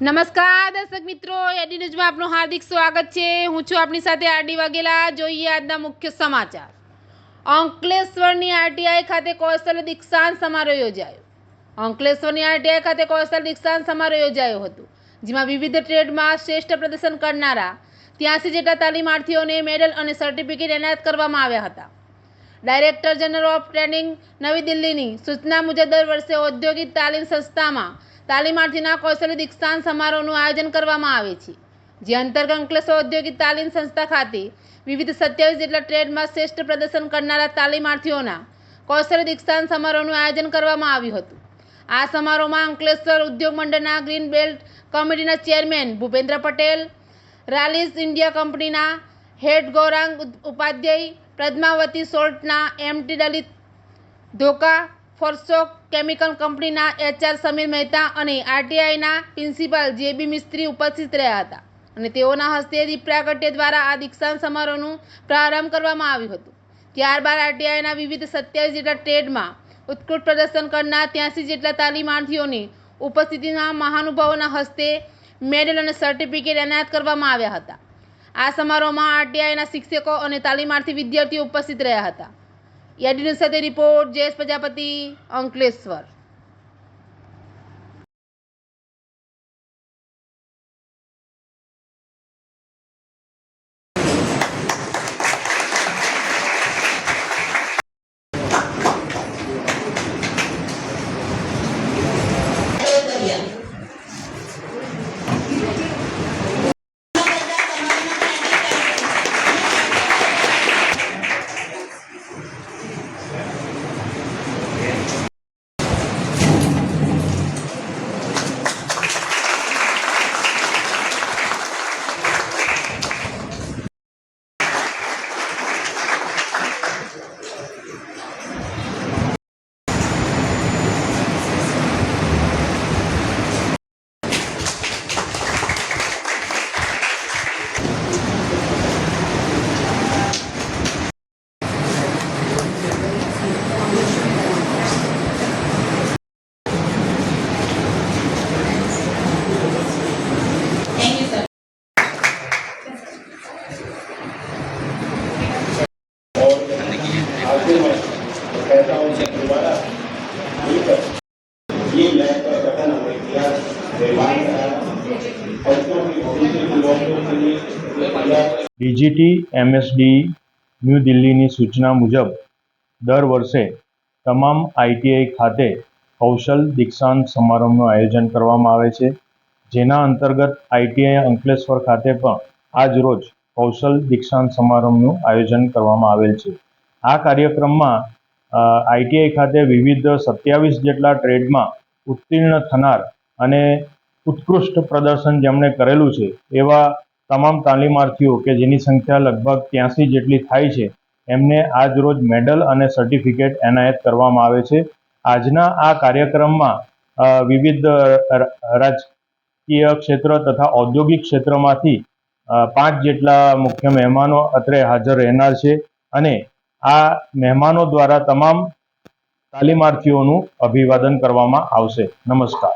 નમસ્કાર દર્શક મિત્રો, એડી ન્યૂઝમાં આપનું હાર્દિક સ્વાગત છે। હું છું આપની સાથે આરડી વાઘેલા। જોઈએ આજના મુખ્ય સમાચાર। અંકલેશ્વરની આરટીઆઈ ખાતે કૌશલ્ય દીક્ષાંત સમારોહ યોજાયો। અંકલેશ્વરની આરટીઆઈ ખાતે કૌશલ્ય દીક્ષાંત સમારોહ યોજાયો હતો, જેમાં વિવિધ ટ્રેડમાં શ્રેષ્ઠ પ્રદર્શન કરનારા 83 જેટલા તાલીમાર્થીઓને મેડલ અને સર્ટિફિકેટ એનાયત કરવામાં આવ્યા હતા। ડાયરેક્ટર જનરલ ઓફ ટ્રેનિંગ નવી દિલ્હીની સૂચના મુજબ દર વર્ષે ઔદ્યોગિક તાલીમ સંસ્થામાં તાલીમાર્થીના કૌશલ્ય દીક્ષાંત સમારોહનું આયોજન કરવામાં આવે છે, જે અંતર્ગત અંકલેશ્વર ઔદ્યોગિક તાલીમ સંસ્થા ખાતે વિવિધ 27 જેટલા ટ્રેડમાં શ્રેષ્ઠ પ્રદર્શન કરનારા તાલીમાર્થીઓના કૌશલ્ય દીક્ષાંત સમારોહનું આયોજન કરવામાં આવ્યું હતું। આ સમારોહમાં અંકલેશ્વર ઉદ્યોગ મંડળના ગ્રીન બેલ્ટ કમિટીના ચેરમેન ભૂપેન્દ્ર પટેલ, રાલિસ ઇન્ડિયા કંપનીના હેડ ગૌરાંગ ઉપાધ્યાય, પદ્માવતી સોલ્ટના એમડી લલિત ધોકા, ફોર્સોક કેમિકલ કંપનીના એચઆર સમીર મહેતા અને આરટીઆઈના પ્રિન્સિપાલ જેબી મિસ્ત્રી ઉપસ્થિત રહ્યા હતા અને તેઓના હસ્તે દીપ પ્રાગટ્ય દ્વારા આ દીક્ષાંત સમારોહનું પ્રારંભ કરવામાં આવ્યું હતું। ત્યારબાદ આરટીઆઈના વિવિધ 27 જેટલા ટ્રેડમાં ઉત્કૃષ્ટ પ્રદર્શન કરનાર 83 જેટલા તાલીમાર્થીઓની ઉપસ્થિતિમાં મહાનુભાવોના હસ્તે મેડલ અને સર્ટિફિકેટ એનાયત કરવામાં આવ્યા હતા। આ સમારોહમાં આરટીઆઈના શિક્ષકો અને તાલીમાર્થી વિદ્યાર્થીઓ ઉપસ્થિત રહ્યા હતા। એડી ન્યૂઝ સાથે report Jayesh Prajapati, Ankleshwar. ડીજીટી MSD new દિલ્હીની સૂચના મુજબ દર વર્ષે તમામ આઈટીઆઈ ખાતે કૌશલ દીક્ષાંત સમારંભનું આયોજન કરવામાં આવે છે, જેના અંતર્ગત આઈટીઆઈ અંકલેશ્વર ખાતે પણ આજ રોજ કૌશલ દીક્ષાંત સમારંભનું આયોજન કરવામાં આવેલ છે। આ કાર્યક્રમમાં આઈટીઆઈ ખાતે વિવિધ 27 જેટલા ટ્રેડમાં ઉત્તીર્ણ થનાર અને ઉત્કૃષ્ટ પ્રદર્શન જેમણે કરેલું છે એવા તમામ તાલીમાર્થીઓ કે જેની સંખ્યા લગભગ 83 જેટલી થાય છે, એમને આજ રોજ મેડલ અને સર્ટિફિકેટ એનાયત કરવામાં આવે છે। આજના આ કાર્યક્રમમાં વિવિધ રાજકીય ક્ષેત્ર તથા ઔદ્યોગિક ક્ષેત્રમાંથી 5 જેટલા મુખ્ય મહેમાનો અત્રે હાજર રહેનાર છે અને આ મહેમાનો દ્વારા તમામ તાલીમાર્થીઓનું અભિવાદન કરવામાં આવશે। નમસ્કાર।